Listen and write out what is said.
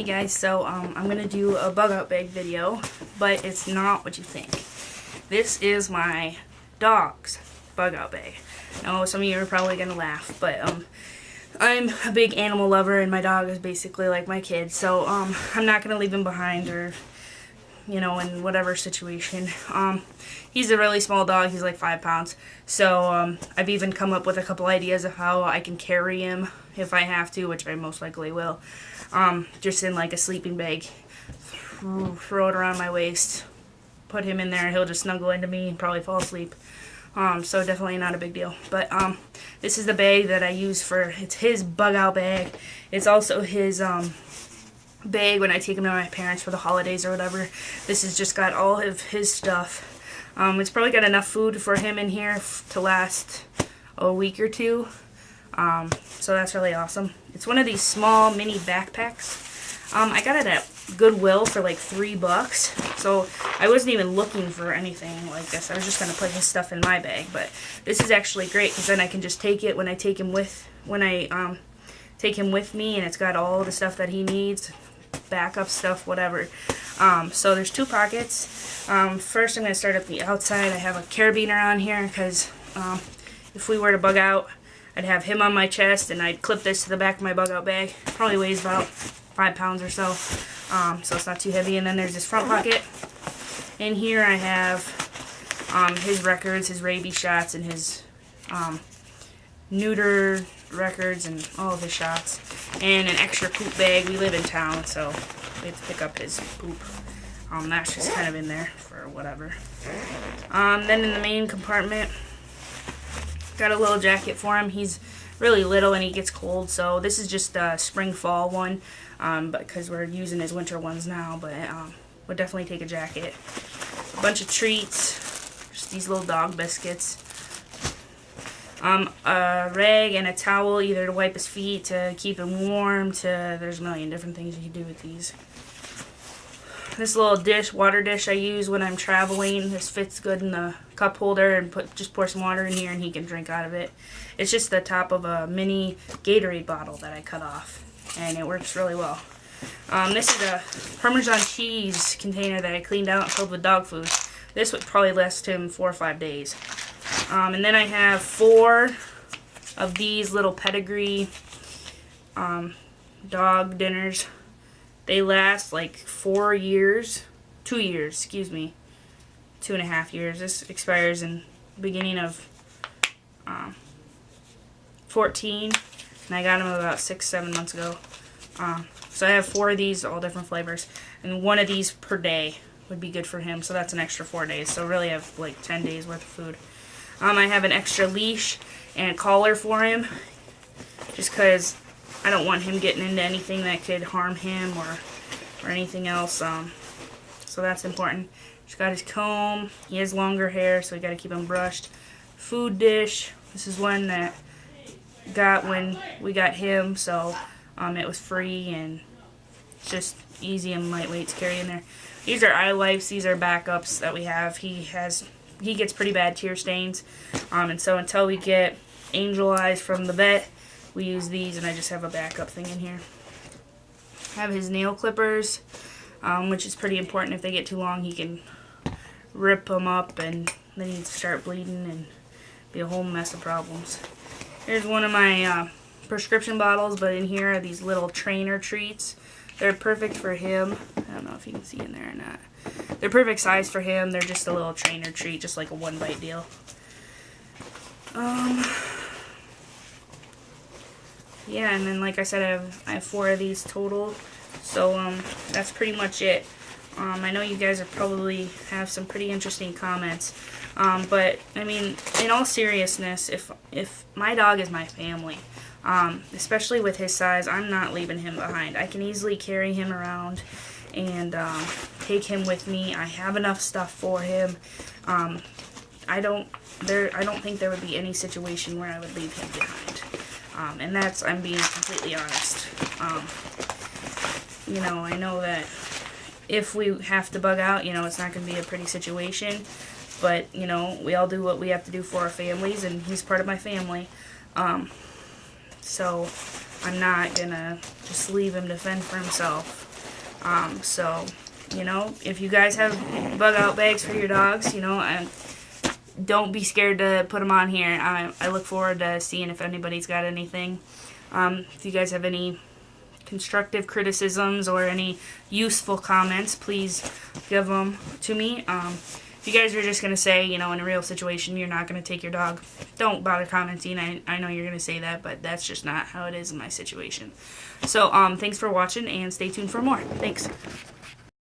Hey guys, so I'm gonna do a bug out bag video, but it's not what you think. This is my dog's bug out bag. Now some of you are probably gonna laugh, but I'm a big animal lover and my dog is basically like my kid, so I'm not gonna leave him behind or in whatever situation. He's a really small dog. He's like 5 pounds. So I've even come up with a couple ideas of how I can carry him if I have to, which I most likely will. Just in like a sleeping bag. Throw it around my waist. Put him in there. He'll just snuggle into me and probably fall asleep. So definitely not a big deal. But this is the bag that I use it's his bug out bag. It's also his bag when I take him to my parents for the holidays or whatever. This has just got all of his stuff. It's probably got enough food for him in here to last a week or two. So that's really awesome. It's one of these small mini backpacks. I got it at Goodwill for like $3. So I wasn't even looking for anything like this. I was just going to put his stuff in my bag. But this is actually great because then I can just take it when I take him with me, and it's got all the stuff that he needs, backup stuff, whatever. So there's 2 pockets. First I'm going to start at the outside. I have a carabiner on here because if we were to bug out, I'd have him on my chest and I'd clip this to the back of my bug out bag. Probably weighs about 5 pounds or so. So it's not too heavy. And then there's this front pocket. In here I have his records, his rabies shots, and his neuter records and all of his shots, and an extra poop bag. We live in town, so we have to pick up his poop. That's just kind of in there for whatever. Then in the main compartment, got a little jacket for him. He's really little and he gets cold, so this is just a spring-fall one, because we're using his winter ones now, but would definitely take a jacket. A bunch of treats, just these little dog biscuits. A rag and a towel, either to wipe his feet, to keep him warm, there's a million different things you can do with these. This little water dish I use when I'm traveling. This fits good in the cup holder, and just pour some water in here and he can drink out of it. It's just the top of a mini Gatorade bottle that I cut off, and it works really well. This is a Parmesan cheese container that I cleaned out and filled with dog food. This would probably last him 4 or 5 days. And then I have 4 of these little pedigree dog dinners. They last like 4 years, 2 years, excuse me, 2.5 years. This expires in the beginning of 14, and I got them about 6-7 months ago. So I have 4 of these, all different flavors, and 1 of these per day would be good for him. So that's an extra 4 days. So really I have like 10 days worth of food. I have an extra leash and a collar for him, just because I don't want him getting into anything that could harm him or anything else. So that's important. He's got his comb. He has longer hair, so we got to keep him brushed. Food dish. This is one that got when we got him, so it was free and just easy and lightweight to carry in there. These are eye wipes. These are backups that we have. He gets pretty bad tear stains, and so until we get angel eyes from the vet, we use these, and I just have a backup thing in here. I have his nail clippers, which is pretty important. If they get too long, he can rip them up, and then he'd start bleeding and be a whole mess of problems. Here's one of my prescription bottles, but in here are these little trainer treats. They're perfect for him. I don't know if you can see in there or not. They're perfect size for him. They're just a little trainer treat, just like a 1-bite deal. Yeah, and then like I said, I have 4 of these total. So that's pretty much it. I know you guys are probably have some pretty interesting comments. But I mean, in all seriousness, if my dog is my family, especially with his size, I'm not leaving him behind. I can easily carry him around and take him with me. I have enough stuff for him. I don't think there would be any situation where I would leave him behind. And I'm being completely honest. I know that if we have to bug out, it's not going to be a pretty situation. But, we all do what we have to do for our families, and he's part of my family. So I'm not going to just leave him to fend for himself. So, you know, if you guys have bug out bags for your dogs, you know, and don't be scared to put them on here. I look forward to seeing if anybody's got anything. If you guys have any constructive criticisms or any useful comments, please give them to me. If you guys are just going to say, you know, in a real situation, you're not going to take your dog, don't bother commenting. I know you're going to say that, but that's just not how it is in my situation. So, thanks for watching, and stay tuned for more. Thanks.